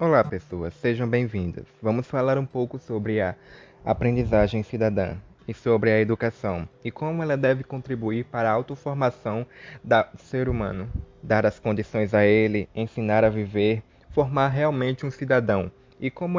Olá, pessoas, sejam bem-vindas. Vamos falar um pouco sobre a aprendizagem cidadã e sobre a educação e como ela deve contribuir para a autoformação do ser humano, dar as condições a ele, ensinar a viver, formar realmente um cidadão e como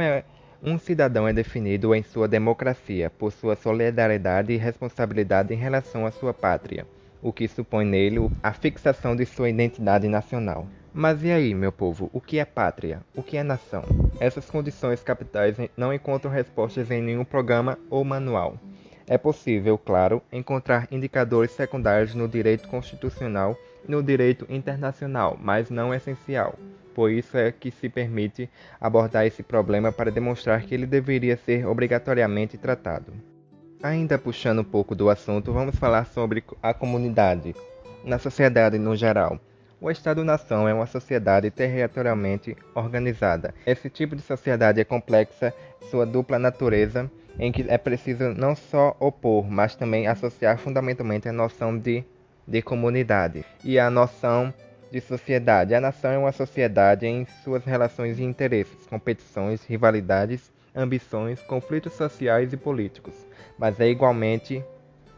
um cidadão é definido em sua democracia por sua solidariedade e responsabilidade em relação à sua pátria, o que supõe nele a fixação de sua identidade nacional. Mas e aí, meu povo, o que é pátria? O que é nação? Essas condições capitais não encontram respostas em nenhum programa ou manual. É possível, claro, encontrar indicadores secundários no direito constitucional e no direito internacional, mas não essencial. Por isso é que se permite abordar esse problema para demonstrar que ele deveria ser obrigatoriamente tratado. Ainda puxando um pouco do assunto, vamos falar sobre a comunidade, na sociedade no geral. O Estado-nação é uma sociedade territorialmente organizada. Esse tipo de sociedade é complexa, sua dupla natureza, em que é preciso não só opor, mas também associar fundamentalmente a noção de comunidade e a noção de sociedade. A nação é uma sociedade em suas relações e interesses, competições, rivalidades, ambições, conflitos sociais e políticos, mas é igualmente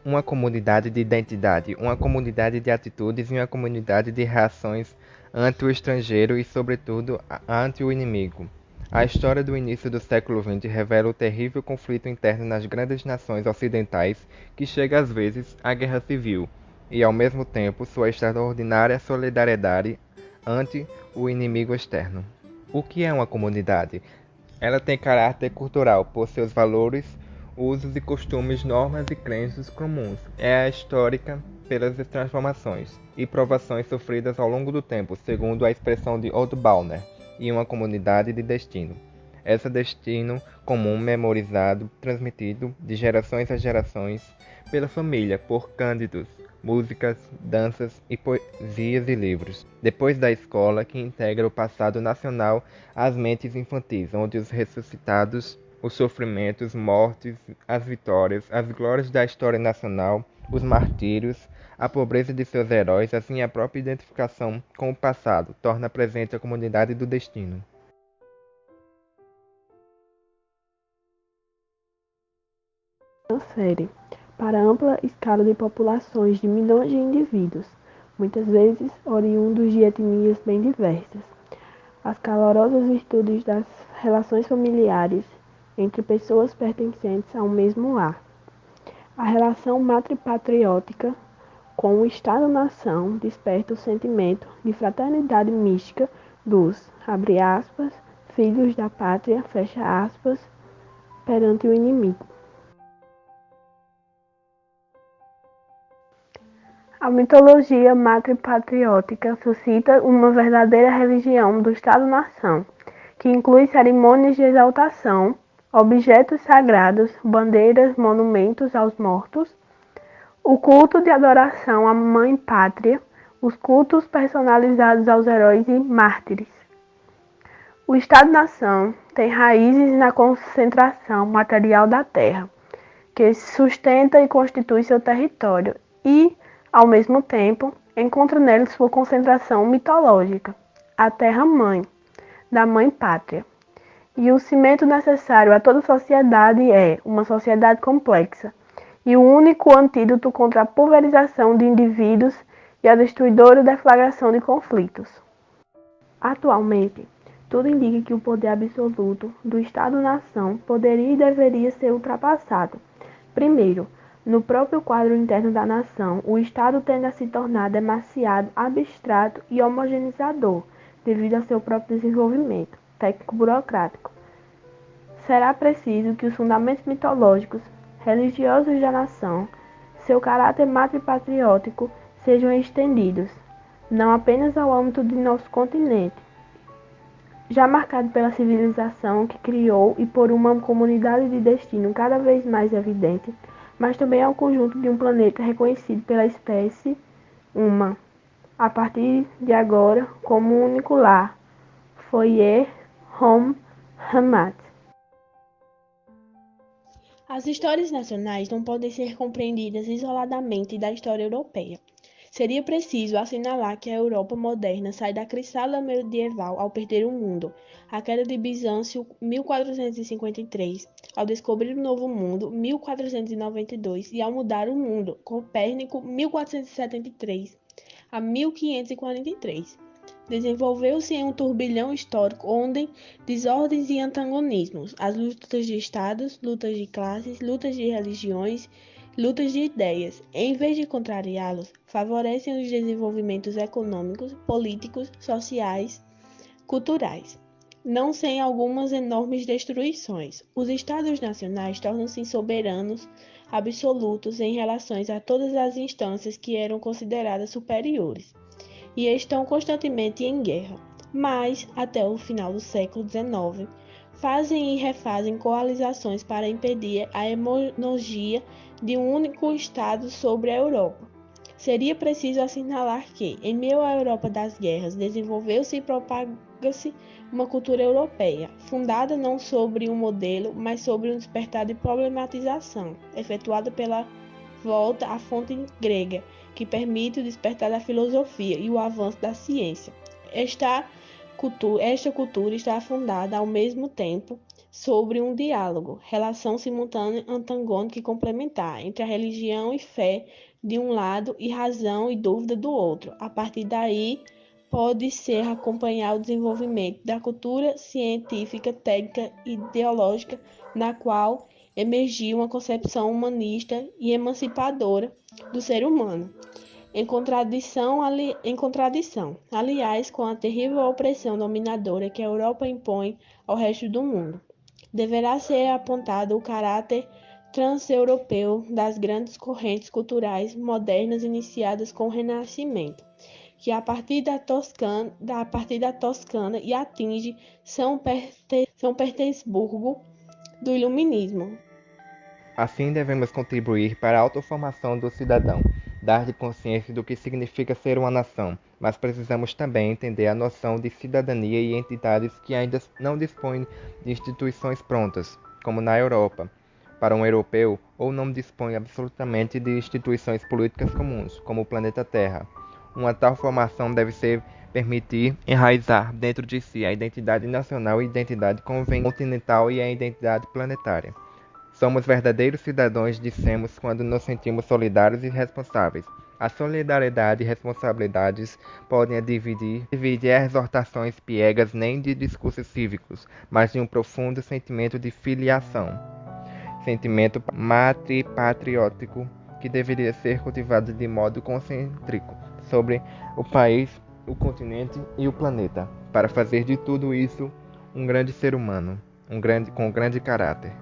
uma comunidade de identidade, uma comunidade de atitudes e uma comunidade de reações ante o estrangeiro e, sobretudo, ante o inimigo. A história do início do século XX revela o terrível conflito interno nas grandes nações ocidentais, que chega às vezes à guerra civil, e ao mesmo tempo sua extraordinária solidariedade ante o inimigo externo. O que é uma comunidade? Ela tem caráter cultural por seus valores, usos e costumes, normas e crenças comuns. É a histórica pelas transformações e provações sofridas ao longo do tempo, segundo a expressão de Otto Bauer, e uma comunidade de destino. Esse destino comum memorizado, transmitido de gerações a gerações pela família, por cândidos, músicas, danças e poesias e livros. Depois da escola, que integra o passado nacional às mentes infantis, onde os ressuscitados, os sofrimentos, mortes, as vitórias, as glórias da história nacional, os martírios, a pobreza de seus heróis, assim a própria identificação com o passado, torna presente a comunidade do destino. Transfere para ampla escala de populações de milhões de indivíduos, muitas vezes oriundos de etnias bem diversas. As calorosas virtudes das relações familiares entre pessoas pertencentes ao mesmo lar. A relação matripatriótica com o Estado-nação desperta o sentimento de fraternidade mística dos, abre aspas, filhos da pátria, fecha aspas, perante o inimigo. A mitologia matripatriótica suscita uma verdadeira religião do Estado-nação, que inclui cerimônias de exaltação, objetos sagrados, bandeiras, monumentos aos mortos, o culto de adoração à Mãe Pátria, os cultos personalizados aos heróis e mártires. O Estado-nação tem raízes na concentração material da terra, que sustenta e constitui seu território, e, ao mesmo tempo, encontra nele sua concentração mitológica, a terra-mãe, da mãe-pátria. E o cimento necessário a toda sociedade é uma sociedade complexa, e o único antídoto contra a pulverização de indivíduos e a destruidora deflagração de conflitos. Atualmente, tudo indica que o poder absoluto do Estado-nação poderia e deveria ser ultrapassado. Primeiro, no próprio quadro interno da nação, o Estado tende a se tornar demasiado abstrato e homogeneizador, devido ao seu próprio desenvolvimento técnico-burocrático. Será preciso que os fundamentos mitológicos, religiosos da nação, seu caráter matripatriótico, sejam estendidos, não apenas ao âmbito de nosso continente, já marcado pela civilização que criou e por uma comunidade de destino cada vez mais evidente, mas também ao conjunto de um planeta reconhecido pela espécie uma, a partir de agora, como um único lar, Foyer Home Hamad. As histórias nacionais não podem ser compreendidas isoladamente da história europeia. Seria preciso assinalar que a Europa moderna sai da crisálida medieval ao perder o mundo, a queda de Bizâncio, 1453, ao descobrir o Novo Mundo, 1492, e ao mudar o mundo, Copérnico, 1473 a 1543. Desenvolveu-se em um turbilhão histórico onde desordens e antagonismos, as lutas de estados, lutas de classes, lutas de religiões, lutas de ideias, em vez de contrariá-los, favorecem os desenvolvimentos econômicos, políticos, sociais, culturais, não sem algumas enormes destruições. Os estados nacionais tornam-se soberanos absolutos em relação a todas as instâncias que eram consideradas superiores e estão constantemente em guerra, mas, até o final do século XIX, fazem e refazem coalizações para impedir a hegemonia de um único Estado sobre a Europa. Seria preciso assinalar que, em meio à Europa das guerras, desenvolveu-se e propaga-se uma cultura europeia, fundada não sobre um modelo, mas sobre um despertar de problematização, efetuada pela volta à fonte grega, que permite o despertar da filosofia e o avanço da ciência. Esta cultura está fundada ao mesmo tempo sobre um diálogo, relação simultânea, antagônica e complementar entre a religião e fé de um lado e razão e dúvida do outro. A partir daí, pode ser acompanhar o desenvolvimento da cultura científica, técnica e ideológica, na qual emergiu uma concepção humanista e emancipadora do ser humano, em contradição, aliás, com a terrível opressão dominadora que a Europa impõe ao resto do mundo. Deverá ser apontado o caráter transeuropeu das grandes correntes culturais modernas iniciadas com o Renascimento, que a partir da Toscana e atinge São Petersburgo do Iluminismo. Assim, devemos contribuir para a autoformação do cidadão, dar-lhe consciência do que significa ser uma nação, mas precisamos também entender a noção de cidadania e entidades que ainda não dispõem de instituições prontas, como na Europa, para um europeu, ou não dispõe absolutamente de instituições políticas comuns, como o planeta Terra. Uma tal formação deve ser permitir enraizar dentro de si a identidade nacional e a identidade continental e a identidade planetária. Somos verdadeiros cidadãos, dissemos, quando nos sentimos solidários e responsáveis. A solidariedade e responsabilidades podem dividir exortações piegas nem de discursos cívicos, mas de um profundo sentimento de filiação, sentimento matripatriótico que deveria ser cultivado de modo concêntrico sobre o país, o continente e o planeta, para fazer de tudo isso um grande ser humano, com um grande caráter.